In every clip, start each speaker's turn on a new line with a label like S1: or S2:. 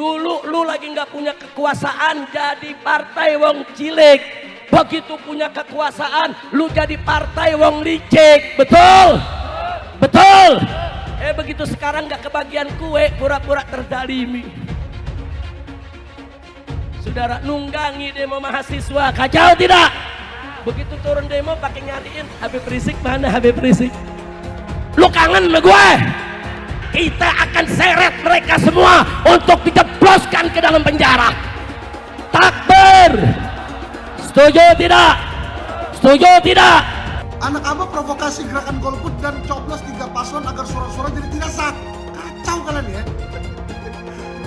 S1: Dulu lu lagi nggak punya kekuasaan jadi partai wong cilik. Begitu punya kekuasaan lu jadi partai wong licik. Betul? Betul? Begitu sekarang nggak kebagian kue, pura-pura terdalimi. Saudara nunggangi demo mahasiswa, kacau tidak? Begitu turun demo pakai nyariin Habib Rizik, mana Habib Rizik? Lu kangen sama gue? Kita akan seret mereka semua untuk dijebloskan ke dalam penjara. Takbir. Setuju tidak? Setuju tidak?
S2: Anak abah provokasi gerakan golput dan coblos 3 paslon agar suara-suara jadi tidak sah. Kacau kalian ya.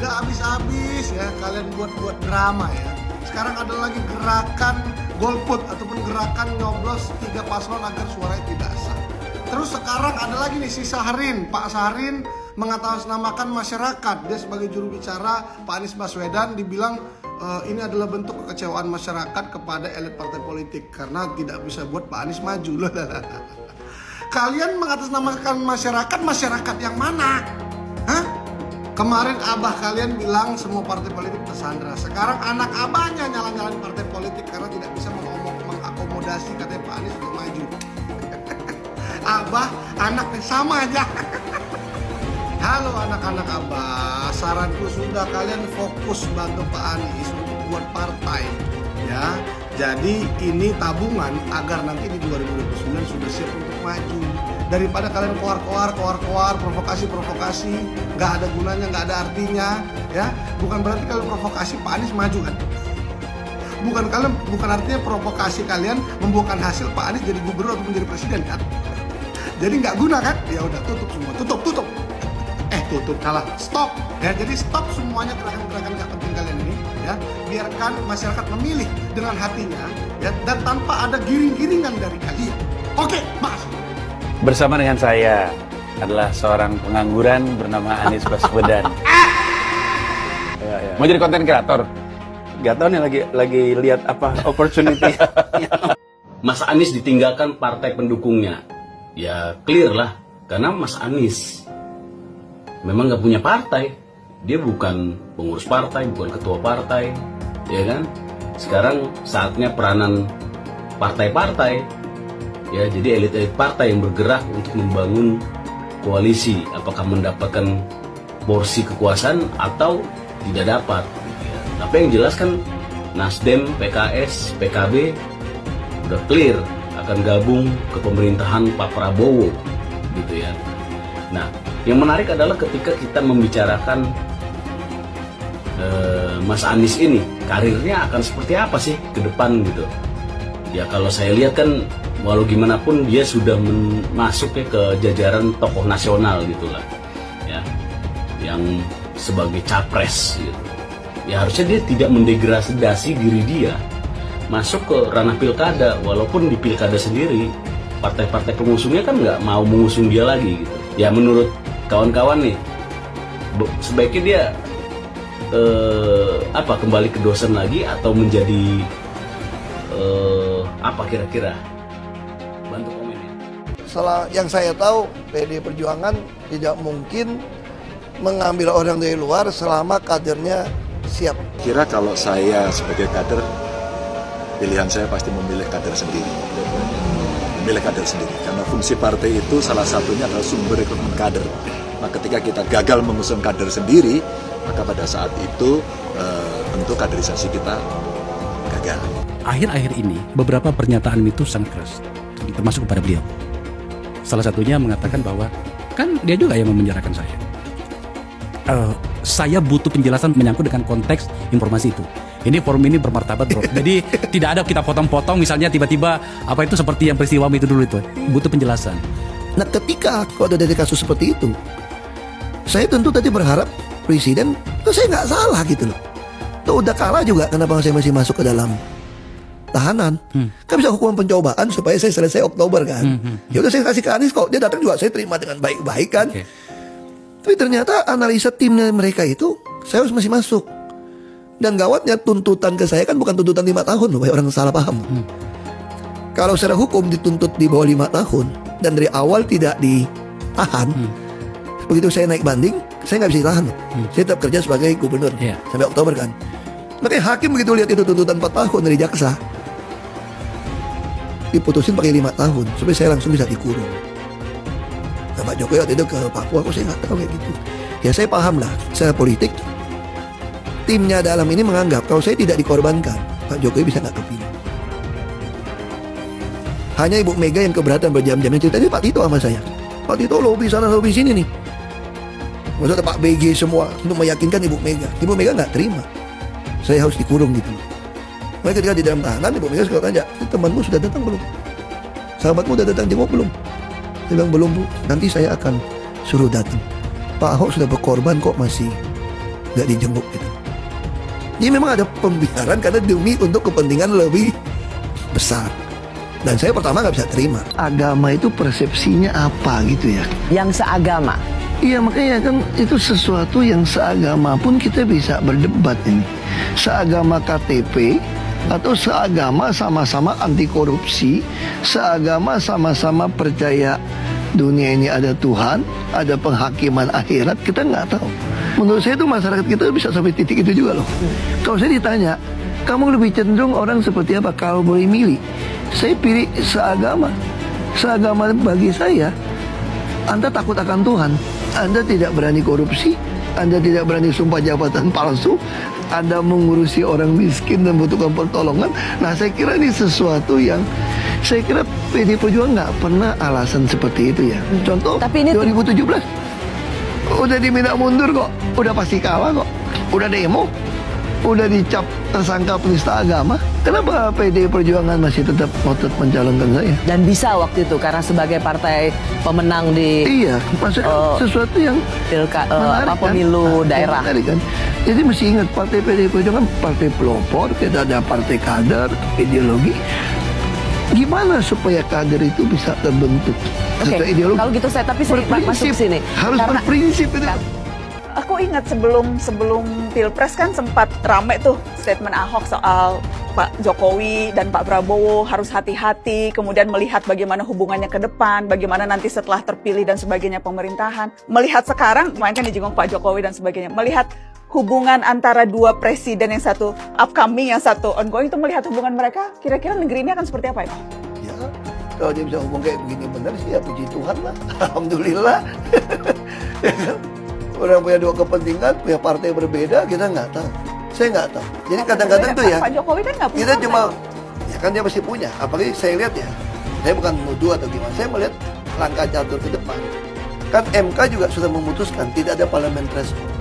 S2: Gak habis-habis ya kalian buat drama ya. Sekarang ada lagi gerakan golput ataupun gerakan nyoblos 3 paslon agar suaranya tidak sah. Terus sekarang ada lagi nih si Saharin, Pak Saharin mengatasnamakan masyarakat. Dia sebagai juru bicara Pak Anies Baswedan dibilang ini adalah bentuk kekecewaan masyarakat kepada elit partai politik karena tidak bisa buat Pak Anies maju. Kalian mengatasnamakan masyarakat yang mana? Hah? Kemarin abah kalian bilang semua partai politik tersandra. Sekarang anak abahnya nyala-nyalain partai politik karena tidak bisa mengakomodasi katanya Pak Anies untuk maju. Abah, anaknya sama aja. Halo anak-anak abah, saranku sudah kalian fokus bantu Pak Anies untuk buat partai ya. Jadi ini tabungan agar nanti di 2029 sudah siap untuk maju. Daripada kalian keluar, provokasi, nggak ada gunanya, nggak ada artinya ya. Bukan berarti kalian provokasi Pak Anies maju kan? Bukan artinya provokasi kalian membuahkan hasil Pak Anies jadi gubernur atau menjadi presiden kan? Jadi nggak guna kan? Ya udah tutup semua, tutup. Salah, stop ya. Jadi stop semuanya gerakan-gerakan gak penting kalian ini ya. Biarkan masyarakat memilih dengan hatinya ya, dan tanpa ada giring-giringan dari kalian. Oke, Mas.
S3: Bersama dengan saya adalah seorang pengangguran bernama Anies Baswedan. Mau jadi konten kreator? Gak tau nih lagi lihat apa opportunity.
S4: Mas Anies ditinggalkan partai pendukungnya. Ya clear lah, karena Mas Anies memang nggak punya partai, dia bukan pengurus partai, bukan ketua partai, ya kan? Sekarang saatnya peranan partai-partai, ya jadi elit-elit partai yang bergerak untuk membangun koalisi, apakah mendapatkan porsi kekuasaan atau tidak dapat. Ya. Tapi yang jelas kan Nasdem, PKS, PKB udah clear akan gabung ke pemerintahan Pak Prabowo, gitu ya. Nah, yang menarik adalah ketika kita membicarakan Mas Anies ini, karirnya akan seperti apa sih ke depan gitu. Ya kalau saya lihat kan, walau gimana pun dia sudah masuk ya ke jajaran tokoh nasional gitulah, ya, yang sebagai capres gitu. Ya harusnya dia tidak mendegradasi diri dia masuk ke ranah pilkada, walaupun di pilkada sendiri partai-partai pengusungnya kan nggak mau mengusung dia lagi gitu. Ya menurut kawan-kawan nih, sebaiknya dia kembali ke dosen lagi atau menjadi apa kira-kira? Bantu komen ya.
S5: Salah yang saya tahu, PD Perjuangan tidak mungkin mengambil orang dari luar selama kadernya siap.
S6: Kira kalau saya sebagai kader, pilihan saya pasti memilih kader sendiri. Karena fungsi partai itu salah satunya adalah sumber rekrutmen kader. Nah, ketika kita gagal mengusung kader sendiri, maka pada saat itu tentu kaderisasi kita gagal.
S7: Akhir-akhir ini beberapa pernyataan itu sangat keras, termasuk kepada beliau. Salah satunya mengatakan bahwa kan dia juga yang memenjarakan saya. Saya butuh penjelasan menyangkut dengan konteks informasi itu. Ini forum ini bermartabat bro. Jadi tidak ada kita potong-potong misalnya tiba-tiba apa itu seperti yang peristiwa itu dulu itu. Butuh penjelasan.
S5: Nah ketika kalau ada dari kasus seperti itu, saya tentu tadi berharap presiden, saya nggak salah gitu loh. Tuh udah kalah juga, kenapa saya masih masuk ke dalam tahanan? Kan bisa hukuman pencobaan supaya saya selesai Oktober kan. Ya udah saya kasih ke Anies kok, dia datang juga saya terima dengan baik-baik kan. Tapi ternyata analisa timnya mereka itu saya masih masuk. Dan gawatnya tuntutan ke saya kan bukan tuntutan 5 tahun loh, banyak orang salah paham. Kalau secara hukum dituntut di bawah 5 tahun dan dari awal tidak ditahan, begitu saya naik banding saya nggak bisa ditahan. Saya tetap kerja sebagai gubernur sampai Oktober kan. Makanya hakim begitu lihat itu tuntutan 4 tahun dari jaksa, diputusin pakai 5 tahun, supaya saya langsung bisa dikurung. Nah, Pak Jokowi waktu itu ke Papua, kok saya nggak tahu kayak gitu. Ya saya paham lah, secara politik timnya dalam ini menganggap kalau saya tidak dikorbankan, Pak Jokowi bisa nggak kepilih. Hanya Ibu Mega yang keberatan berjam-jam. Yang ceritanya Pak Tito sama saya. Pak Tito lobby sana lobby sini nih. Maksudnya Pak BG semua untuk meyakinkan Ibu Mega. Ibu Mega nggak terima. Saya harus dikurung gitu. Mereka ketika di dalam tahanan, Ibu Mega suka tanya, temanmu sudah datang belum? Sahabatmu sudah datang jenguk belum? Dia bilang belum Bu. Nanti saya akan suruh datang. Pak Ahok sudah berkorban kok masih nggak dijenguk gitu. Jadi memang ada pembiaran karena demi untuk kepentingan lebih besar. Dan saya pertama nggak bisa terima. Agama itu persepsinya apa gitu ya?
S8: Yang seagama.
S5: Iya makanya kan itu sesuatu yang seagama pun kita bisa berdebat ini. Seagama KTP atau seagama sama-sama anti korupsi, seagama sama-sama percaya dunia ini ada Tuhan, ada penghakiman akhirat, kita nggak tahu. Menurut saya itu masyarakat kita bisa sampai titik itu juga loh. Kalau saya ditanya, kamu lebih cenderung orang seperti apa kalau boleh milih? Saya pilih seagama. Seagama bagi saya, Anda takut akan Tuhan, Anda tidak berani korupsi, Anda tidak berani sumpah jabatan palsu, Anda mengurusi orang miskin dan membutuhkan pertolongan. Nah saya kira ini sesuatu yang saya kira PD Perjuangan nggak pernah alasan seperti itu ya. Contoh tapi ini 2017 udah diminta mundur kok, udah pasti kalah kok, udah demo, udah dicap tersangka penista agama. Kenapa PD Perjuangan masih tetap ngotot mencalonkan saya?
S8: Dan bisa waktu itu karena sebagai partai pemenang di
S5: maksudnya sesuatu yang menarik,
S8: pemilu daerah.
S5: Kan? Jadi mesti ingat partai PD Perjuangan partai pelopor, kita ada partai kader, ideologi. Gimana supaya kader itu bisa terbentuk?
S8: Oke, kalau gitu saya masuk ke sini.
S5: Harus berprinsip itu.
S9: Aku ingat sebelum Pilpres kan sempat rame tuh statement Ahok soal Pak Jokowi dan Pak Prabowo harus hati-hati, kemudian melihat bagaimana hubungannya ke depan, bagaimana nanti setelah terpilih dan sebagainya pemerintahan. Melihat sekarang, kemarin kan dijenguk Pak Jokowi dan sebagainya, melihat hubungan antara dua presiden, yang satu upcoming, yang satu ongoing, itu melihat hubungan mereka, kira-kira negeri ini akan seperti apa ya?
S5: Ya, kalau dia bisa ngomong kayak begini benar sih ya puji Tuhan lah, alhamdulillah. Ya kan? Orang punya dua kepentingan, punya partai berbeda, kita nggak tahu. Saya nggak tahu. Jadi kadang-kadang tuh ya,
S9: Pak Jokowi kan nggak punya
S5: kita cuma, ya kan dia masih punya. Apalagi saya lihat ya, saya bukan menuduh atau gimana, saya melihat langkah catur ke depan. Kan MK juga sudah memutuskan tidak ada parlemen threshold.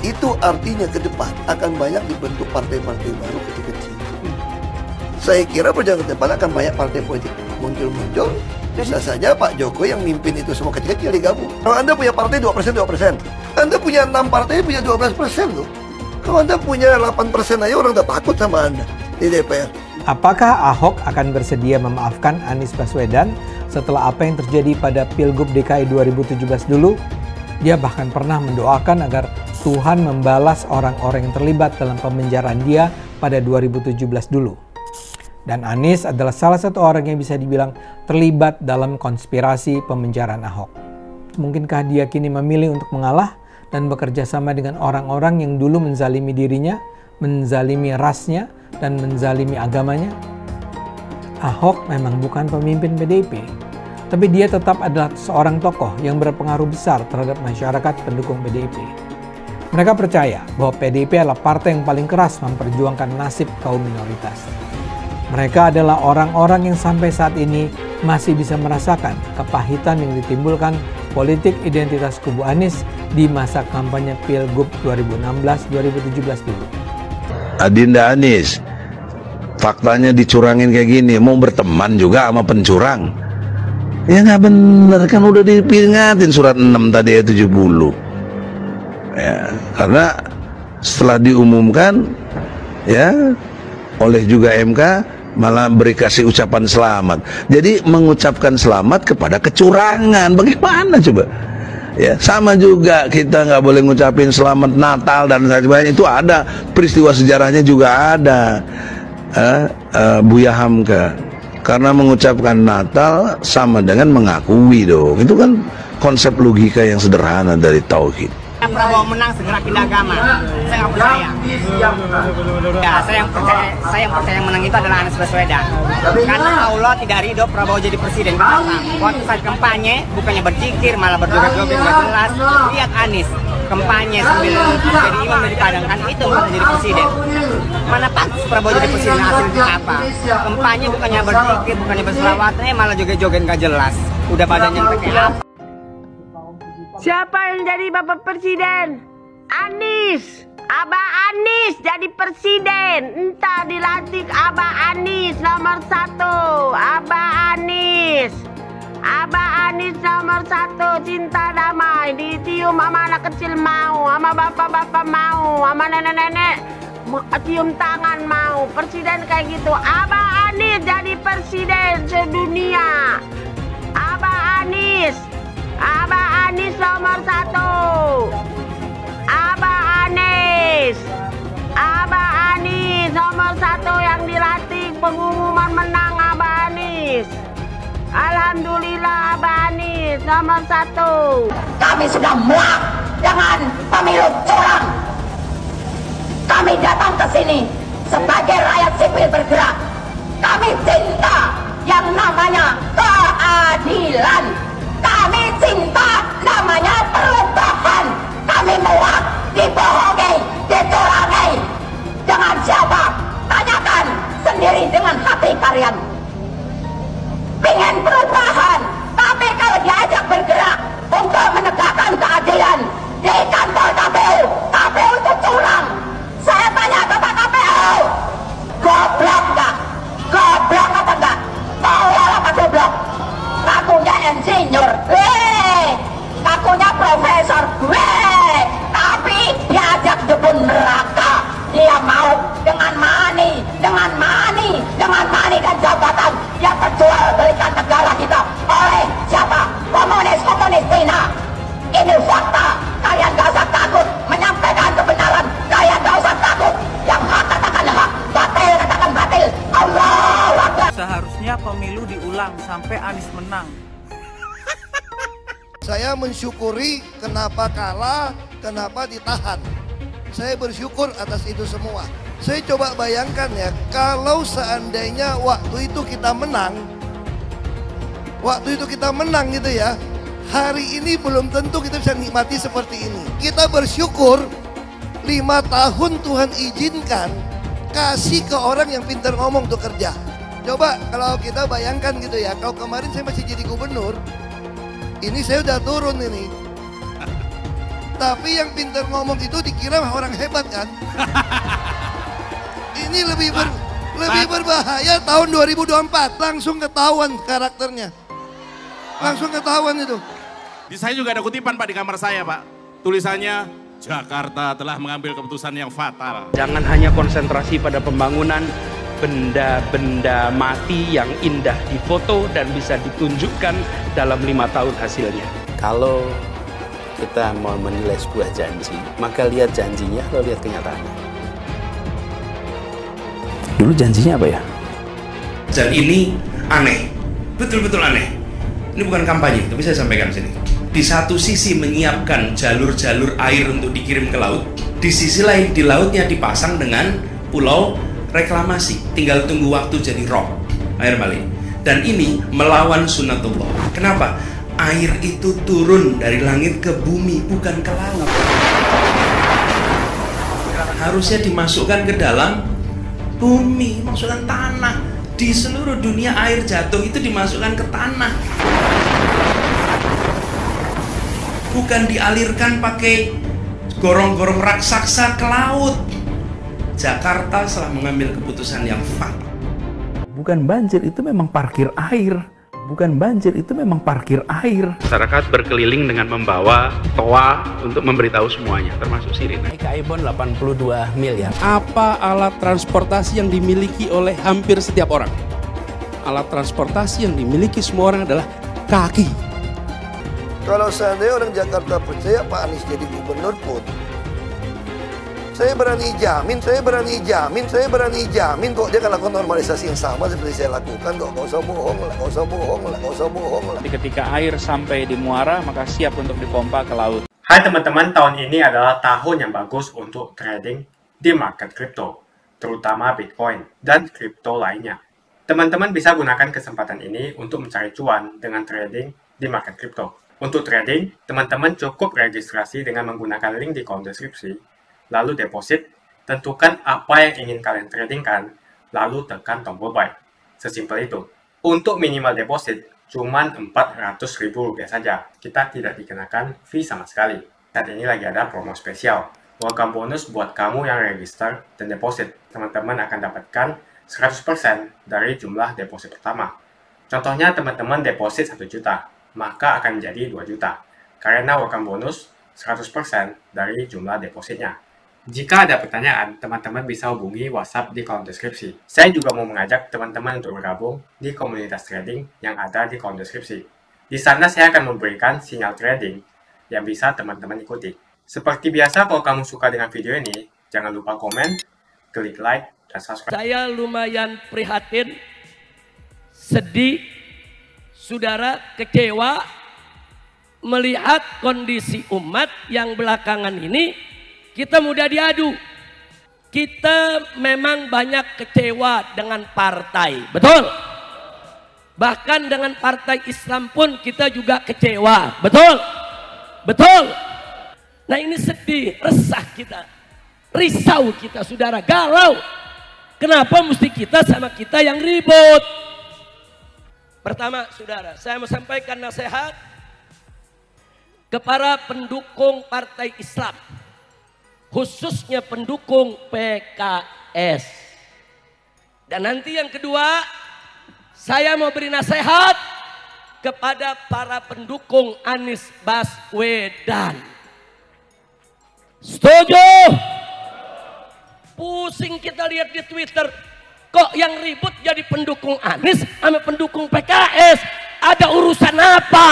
S5: Itu artinya ke depan akan banyak dibentuk partai-partai baru kecil-kecil. Saya kira perjalanan ke depan akan banyak partai politik muncul-muncul. Bisa saja Pak Jokowi yang mimpin itu semua kecil-kecil digabung. Kalau Anda punya partai 2%, Anda punya 6 partai punya 12% loh. Kalau Anda punya 8% aja orang udah takut sama Anda di DPR.
S10: Apakah Ahok akan bersedia memaafkan Anies Baswedan setelah apa yang terjadi pada Pilgub DKI 2017 dulu? Dia bahkan pernah mendoakan agar Tuhan membalas orang-orang yang terlibat dalam pemenjaraan dia pada 2017 dulu. Dan Anies adalah salah satu orang yang bisa dibilang terlibat dalam konspirasi pemenjaraan Ahok. Mungkinkah dia kini memilih untuk mengalah dan bekerja sama dengan orang-orang yang dulu menzalimi dirinya, menzalimi rasnya, dan menzalimi agamanya? Ahok memang bukan pemimpin PDIP, tapi dia tetap adalah seorang tokoh yang berpengaruh besar terhadap masyarakat pendukung PDIP. Mereka percaya bahwa PDIP adalah partai yang paling keras memperjuangkan nasib kaum minoritas. Mereka adalah orang-orang yang sampai saat ini masih bisa merasakan kepahitan yang ditimbulkan politik identitas kubu Anies di masa kampanye Pilgub 2016-2017 dulu.
S11: Adinda Anies, faktanya dicurangin kayak gini, mau berteman juga sama pencurang. Ya nggak bener, kan udah diperingatin surat 6 tadi ya 70. Ya, karena setelah diumumkan ya oleh juga MK malah beri kasih ucapan selamat. Jadi mengucapkan selamat kepada kecurangan, bagaimana coba? Ya sama juga kita nggak boleh ngucapin selamat Natal dan sebagainya, itu ada peristiwa sejarahnya juga ada. Buya Hamka karena mengucapkan Natal sama dengan mengakui dong, itu kan konsep logika yang sederhana dari tauhid.
S12: Prabowo menang segera pindah agama. Saya nggak percaya. Ya, saya yang percaya yang menang itu adalah Anies Baswedan. Karena Allah tidak ridho Prabowo jadi presiden. Waktu saat kampanye bukannya berzikir malah berjoget-joget nggak jelas. Lihat Anies kampanye sambil jadi imam di Padang, kan itu malah jadi presiden. Mana pantas Prabowo jadi presiden, hasilnya apa? Kampanye bukannya berzikir, bukannya berselawat, malah joget-joget nggak jelas. Udah badannya pakai apa?
S13: Siapa yang jadi Bapak Presiden? Anis. Abah Anis jadi presiden. Entah dilantik Abah Anis nomor 1. Abah Anis. Abah Anis nomor 1. Cinta damai. Ditium sama anak kecil mau. Sama bapak-bapak mau. Sama nenek-nenek cium tangan mau. Presiden kayak gitu. Abah Anis jadi presiden sedunia. Abah Anis. Abah Anis nomor 1. Abah Anis. Abah Anis nomor 1 yang dilantik, pengumuman menang Abah Anis. Alhamdulillah Abah Anis nomor 1.
S14: Kami sudah muak dengan pemilu curang. Kami datang ke sini sebagai rakyat sipil bergerak. Kami cinta yang namanya keadilan. Kami cinta namanya perubahan. Kami muak dibohongi, dicurangi. Dengan siapa? Tanyakan sendiri dengan hati kalian. Pengen perubahan, tapi kalau diajak bergerak untuk menegakkan keadilan di kantor KPU, KPU itu curang. Saya tanya Bapak KPU, goblok nggak? Goblok apa enggak? Tolol apa goblok? Ngakunya insinyur, ngakunya profesor, tapi diajak jebun neraka. Dia mau dengan money dan jabatan yang terjual belikan negara kita oleh siapa? Komunis Cina. Ini fakta. Kalian gak usah takut menyampaikan kebenaran. Kalian gak usah takut. Yang hak katakan hak, batil katakan batil. Allahu Akbar.
S15: Seharusnya pemilu diulang sampai Anies menang.
S5: Saya mensyukuri kenapa kalah, kenapa ditahan. Saya bersyukur atas itu semua. Saya coba bayangkan ya, kalau seandainya waktu itu kita menang gitu ya, hari ini belum tentu kita bisa nikmati seperti ini. Kita bersyukur 5 tahun Tuhan izinkan kasih ke orang yang pintar ngomong untuk kerja. Coba kalau kita bayangkan gitu ya, kalau kemarin saya masih jadi gubernur, ini saya udah turun ini. Tapi yang pintar ngomong itu dikira orang hebat kan? Ini lebih berbahaya tahun 2024, langsung ketahuan karakternya. Langsung ketahuan itu.
S16: Di saya juga ada kutipan Pak di kamar saya Pak. Tulisannya, Jakarta telah mengambil keputusan yang fatal.
S17: Jangan hanya konsentrasi pada pembangunan benda-benda mati yang indah difoto dan bisa ditunjukkan dalam 5 tahun hasilnya.
S3: Kalau kita mau menilai sebuah janji, maka lihat janjinya atau lihat kenyataannya. Dulu janjinya apa ya?
S17: Dan ini aneh, betul-betul aneh. Ini bukan kampanye, tapi saya sampaikan di sini. Di satu sisi menyiapkan jalur-jalur air untuk dikirim ke laut, di sisi lain di lautnya dipasang dengan pulau reklamasi, tinggal tunggu waktu jadi rob, air malin. Dan ini melawan sunnatullah. Kenapa? Air itu turun dari langit ke bumi, bukan ke laut. Harusnya dimasukkan ke dalam bumi, masukkan tanah. Di seluruh dunia air jatuh itu dimasukkan ke tanah. Bukan dialirkan pakai gorong-gorong raksasa ke laut. Jakarta telah mengambil keputusan yang fatal.
S7: Bukan banjir, itu memang parkir air. Bukan banjir, itu memang parkir air.
S17: Masyarakat berkeliling dengan membawa toa untuk memberitahu semuanya, termasuk sirine.
S7: Naik iPhone 82 miliar.
S17: Apa alat transportasi yang dimiliki oleh hampir setiap orang? Alat transportasi yang dimiliki semua orang adalah kaki.
S5: Kalau seandainya orang Jakarta percaya Pak Anies jadi gubernur pun, saya berani jamin, saya berani jamin kok dia akan lakukan normalisasi yang sama seperti saya lakukan kok. Nggak usah bohong lah.
S18: Ketika air sampai di muara, maka siap untuk dipompa ke laut.
S19: Hai teman-teman, tahun ini adalah tahun yang bagus untuk trading di market kripto, terutama Bitcoin dan kripto lainnya. Teman-teman bisa gunakan kesempatan ini untuk mencari cuan dengan trading di market kripto. Untuk trading, teman-teman cukup registrasi dengan menggunakan link di kolom deskripsi, lalu deposit, tentukan apa yang ingin kalian tradingkan, lalu tekan tombol buy. Sesimpel itu. Untuk minimal deposit, cuman Rp400.000 saja. Kita tidak dikenakan fee sama sekali. Saat ini lagi ada promo spesial. Welcome bonus buat kamu yang register dan deposit. Teman-teman akan dapatkan 100% dari jumlah deposit pertama. Contohnya teman-teman deposit 1 juta, maka akan menjadi 2 juta. Karena welcome bonus 100% dari jumlah depositnya. Jika ada pertanyaan, teman-teman bisa hubungi WhatsApp di kolom deskripsi. Saya juga mau mengajak teman-teman untuk bergabung di komunitas trading yang ada di kolom deskripsi. Di sana saya akan memberikan sinyal trading yang bisa teman-teman ikuti. Seperti biasa, kalau kamu suka dengan video ini, jangan lupa komen, klik like, dan subscribe.
S1: Saya lumayan prihatin, sedih, saudara, kecewa melihat kondisi umat yang belakangan ini kita mudah diadu. Kita memang banyak kecewa dengan partai, betul? Bahkan dengan partai Islam pun kita juga kecewa, betul? Betul? Nah ini sedih, resah kita, risau kita saudara, galau. Kenapa mesti kita sama kita yang ribut? Pertama saudara, saya mau sampaikan nasihat kepada pendukung partai Islam, khususnya pendukung PKS. Dan nanti yang kedua, saya mau beri nasihat kepada para pendukung Anies Baswedan. Setuju? Pusing kita lihat di Twitter, kok yang ribut jadi pendukung Anies sama pendukung PKS. Ada urusan apa?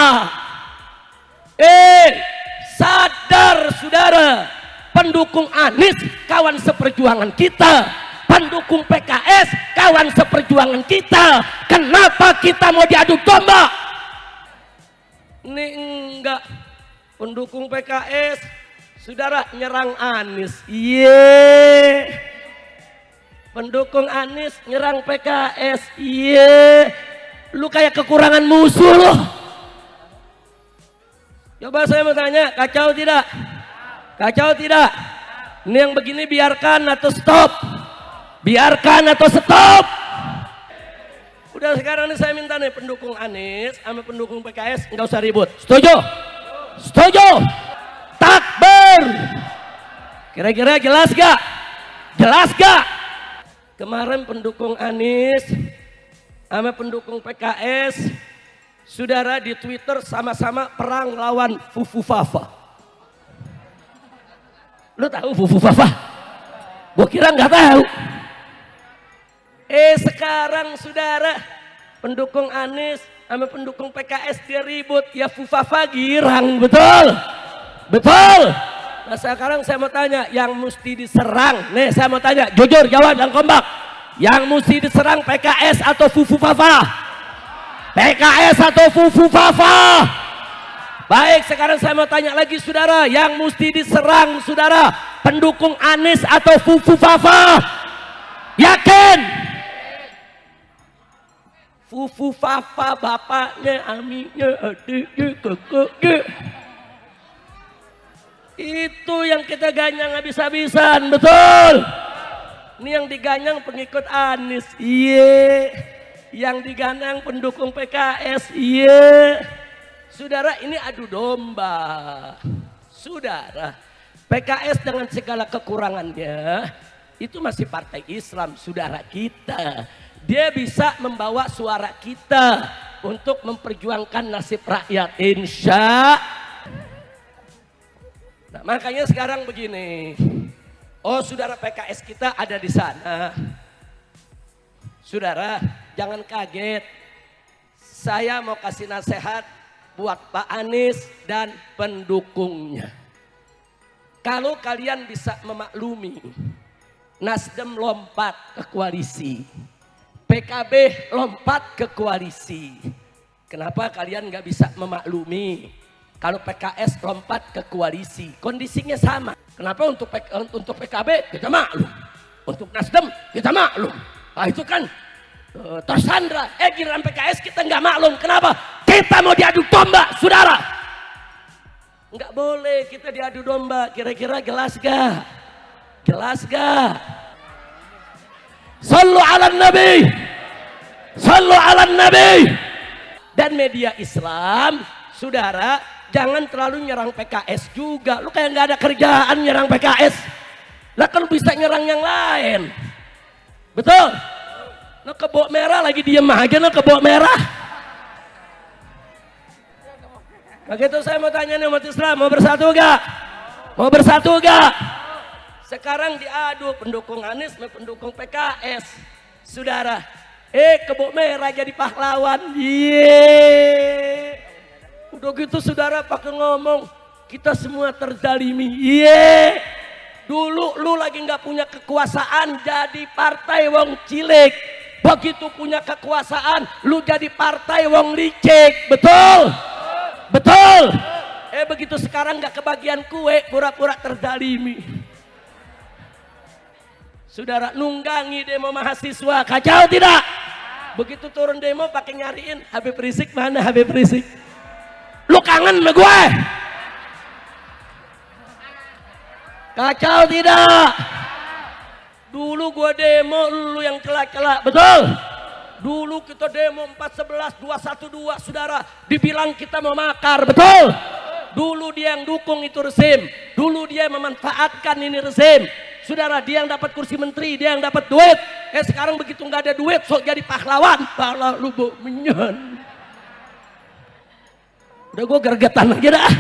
S1: Sadar saudara, pendukung Anies kawan seperjuangan kita, pendukung PKS kawan seperjuangan kita. Kenapa kita mau diadu domba? Ini enggak, pendukung PKS saudara nyerang Anies, pendukung Anies nyerang PKS, lu kayak kekurangan musuh loh. Coba saya mau tanya, kacau tidak? Kacau tidak? Ini yang begini biarkan atau stop? Biarkan atau stop? Udah sekarang ini saya minta nih pendukung Anies sama pendukung PKS nggak usah ribut. Setuju? Setuju? Takbir! Kira-kira jelas gak? Jelas gak? Kemarin pendukung Anies sama pendukung PKS, saudara di Twitter sama-sama perang lawan Fufu Fafa. Lu tahu Fufu Fafa? Gua kira nggak tahu. Sekarang saudara pendukung Anies sama pendukung PKS dia ribut, ya Fufu Fafa girang, betul? Betul? Nah sekarang saya mau tanya, yang mesti diserang, nih saya mau tanya, jujur jawab dan kompak. Yang mesti diserang PKS atau Fufu Fafa? PKS atau Fufu Fafa? Baik, sekarang saya mau tanya lagi saudara, yang mesti diserang saudara, pendukung Anies atau Fufu Fafa? Yakin? Fufu Fafa bapaknya, aminnya, adiknya, kakaknya. Itu yang kita ganyang habis-habisan, betul? Ini yang diganyang pengikut Anies, yang diganyang pendukung PKS, Saudara, ini adu domba. Saudara, PKS dengan segala kekurangannya itu masih partai Islam, saudara kita. Dia bisa membawa suara kita untuk memperjuangkan nasib rakyat, insya. Nah, makanya sekarang begini. Oh, saudara, PKS kita ada di sana. Saudara, jangan kaget. Saya mau kasih nasihat buat Pak Anies dan pendukungnya. Kalau kalian bisa memaklumi, Nasdem lompat ke koalisi, PKB lompat ke koalisi. Kenapa kalian nggak bisa memaklumi kalau PKS lompat ke koalisi? Kondisinya sama. Kenapa untuk PKB kita maklum, untuk Nasdem kita maklum. Nah, itu kan tersandra. Giliran PKS kita nggak maklum. Kenapa? Kita mau diadu domba, saudara. Nggak boleh kita diadu domba. Kira-kira jelas gak? Jelas gak? Sallu ala Nabi, sallu ala Nabi. Dan media Islam, saudara, jangan terlalu nyerang PKS juga. Lu kayak nggak ada kerjaan nyerang PKS. Lah kan bisa nyerang yang lain. Betul? Nah, kebok merah lagi diem aja, nah kebok merah. Begitu saya mau tanya nih umat Islam, mau bersatu gak? Mau bersatu gak? Sekarang diadu pendukung Anies sama pendukung PKS. Saudara, kebok merah jadi pahlawan. Udah gitu saudara pakai ngomong, kita semua terzalimi. Dulu lu lagi nggak punya kekuasaan jadi partai wong cilik. Begitu punya kekuasaan lu jadi partai wong licik. Betul? Betul? Begitu sekarang nggak kebagian kue, pura-pura terzalimi. Saudara, nunggangi demo mahasiswa, kacau tidak? Begitu turun demo pakai nyariin Habib Rizik, mana Habib Rizik? Lu kangen sama gue? Kacau tidak? Dulu gue demo, lu yang celak-celak, betul? Dulu kita demo 411, 212, saudara, dibilang kita mau makar, betul? Dulu dia yang dukung itu rezim, dulu dia memanfaatkan ini rezim. Saudara, dia yang dapat kursi menteri, dia yang dapat duit. Sekarang begitu nggak ada duit, sok jadi pahlawan. Pala lu menyan. Udah gue gergetan aja dah.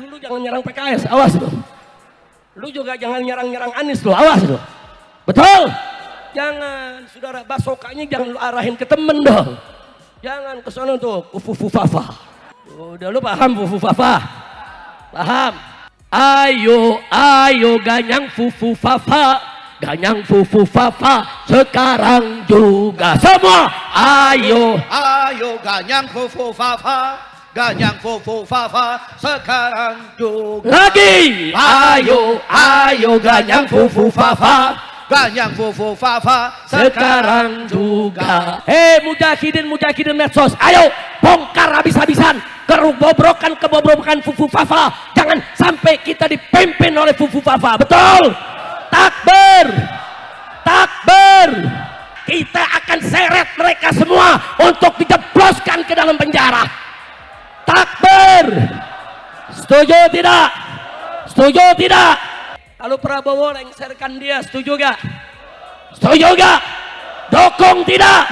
S1: Dulu jangan nyerang PKS, awas lu. Lu juga jangan nyerang-nyerang Anies lu, awas lu. Betul? Jangan, saudara, basokanya jangan lu arahin ke temen dong. Jangan ke sana tuh, fufu fafa. Udah lu paham fufu fafa? Paham? Ayo, ayo ganyang fufu fafa, ganyang fufu fafa sekarang juga semua. Ayo,
S20: ayo ganyang fufu fafa, ganyang fufu fafa sekarang juga.
S1: Lagi, ayo, ayo ganyang fufu fafa,
S20: ganyang fufu fafa
S1: sekarang juga. Mujahidin medsos, ayo bongkar habis-habisan kebobrokan fufu fafa. Jangan sampai kita dipimpin oleh fufu fafa. Betul? Takbir, takbir. Kita akan seret mereka semua untuk dijebloskan ke dalam penjara. Takbir. Setuju tidak? Setuju tidak? Kalau Prabowo lengserkan dia, setuju gak? Setuju gak? Dukung tidak?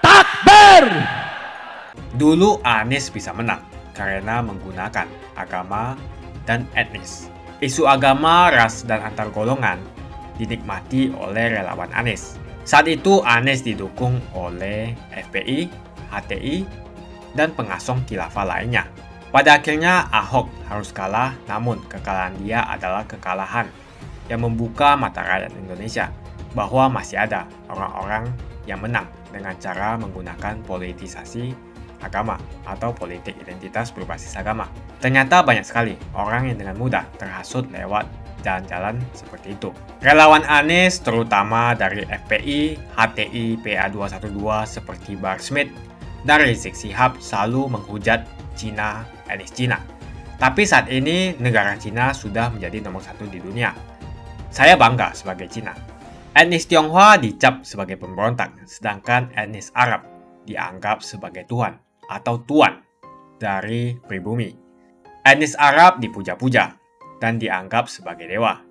S1: Takbir.
S19: Dulu Anies bisa menang karena menggunakan agama dan etnis. Isu agama, ras, dan antar golongan dinikmati oleh relawan Anies. Saat itu Anies didukung oleh FPI, HTI, dan pengasong khilafah lainnya. Pada akhirnya Ahok harus kalah, namun kekalahan dia adalah kekalahan yang membuka mata rakyat Indonesia bahwa masih ada orang-orang yang menang dengan cara menggunakan politisasi agama atau politik identitas berbasis agama. Ternyata banyak sekali orang yang dengan mudah terhasut lewat jalan-jalan seperti itu. Relawan Anies terutama dari FPI, HTI, PA212 seperti Bahar Smith dan Rizik Syihab selalu menghujat Cina, etnis Cina. Tapi saat ini negara Cina sudah menjadi nomor 1 di dunia. Saya bangga sebagai Cina. Etnis Tionghoa dicap sebagai pemberontak, sedangkan etnis Arab dianggap sebagai Tuhan atau tuan dari pribumi. Etnis Arab dipuja-puja dan dianggap sebagai dewa.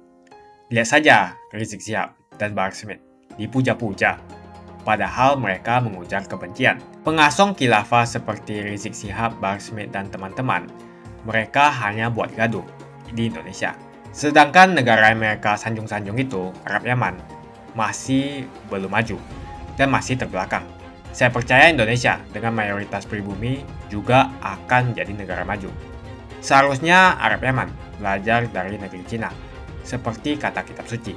S19: Lihat saja Rizik Syihab dan Bahar Smith dipuja-puja, padahal mereka mengujar kebencian. Pengasong khilafah seperti Rizik Syihab, Bahar Smith, dan teman-teman, mereka hanya buat gaduh di Indonesia. Sedangkan negara yang mereka sanjung-sanjung itu, Arab Yaman, masih belum maju dan masih terbelakang. Saya percaya Indonesia dengan mayoritas pribumi juga akan menjadi negara maju. Seharusnya Arab Yaman belajar dari negeri Cina. Seperti kata kitab suci,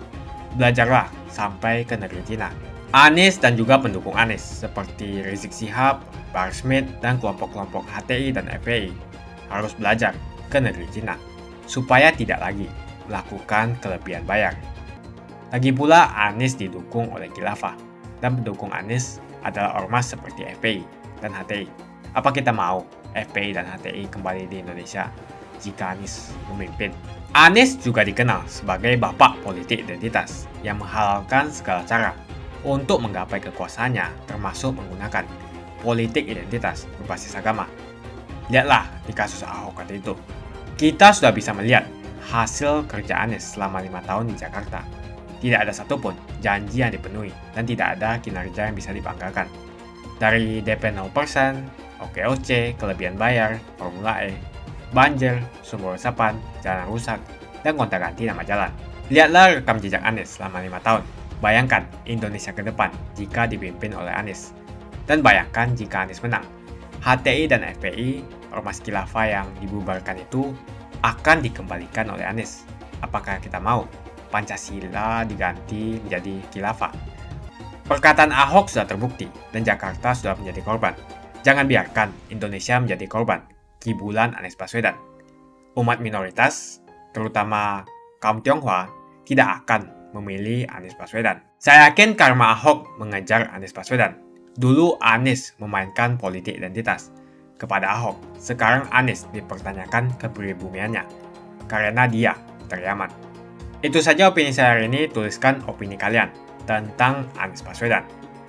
S19: belajarlah sampai ke negeri Cina. Anies dan juga pendukung Anies seperti Rizik Syihab, Bahar Smith, dan kelompok-kelompok HTI dan FPI harus belajar ke negeri Cina supaya tidak lagi melakukan kelebihan bayar. Lagi pula Anies didukung oleh khilafah dan pendukung Anies adalah ormas seperti FPI dan HTI. Apa kita mau FPI dan HTI kembali di Indonesia jika Anies memimpin? Anies juga dikenal sebagai bapak politik identitas yang menghalalkan segala cara untuk menggapai kekuasaannya, termasuk menggunakan politik identitas berbasis agama. Lihatlah di kasus Ahok tadi itu. Kita sudah bisa melihat hasil kerja Anies selama 5 tahun di Jakarta. Tidak ada satupun janji yang dipenuhi dan tidak ada kinerja yang bisa dibanggakan. Dari DP 0%, OKOC, kelebihan bayar, Formula E, banjir, sumber resapan, jalan rusak, dan gonta-ganti nama jalan. Lihatlah rekam jejak Anies selama 5 tahun. Bayangkan Indonesia ke depan jika dipimpin oleh Anies. Dan bayangkan jika Anies menang. HTI dan FPI, ormas khilafah yang dibubarkan itu, akan dikembalikan oleh Anies. Apakah kita mau Pancasila diganti menjadi khilafah? Perkataan Ahok sudah terbukti dan Jakarta sudah menjadi korban. Jangan biarkan Indonesia menjadi korban kibulan Anies Baswedan. Umat minoritas, terutama kaum Tionghoa, tidak akan memilih Anies Baswedan. Saya yakin karma Ahok mengejar Anies Baswedan. Dulu Anies memainkan politik identitas kepada Ahok. Sekarang Anies dipertanyakan kepribumiannya karena dia teriaman. Itu saja opini saya hari ini. Tuliskan opini kalian tentang Anies Baswedan.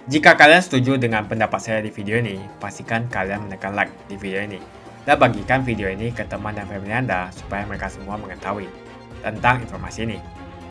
S19: Jika kalian setuju dengan pendapat saya di video ini, pastikan kalian menekan like di video ini dan bagikan video ini ke teman dan family Anda supaya mereka semua mengetahui tentang informasi ini.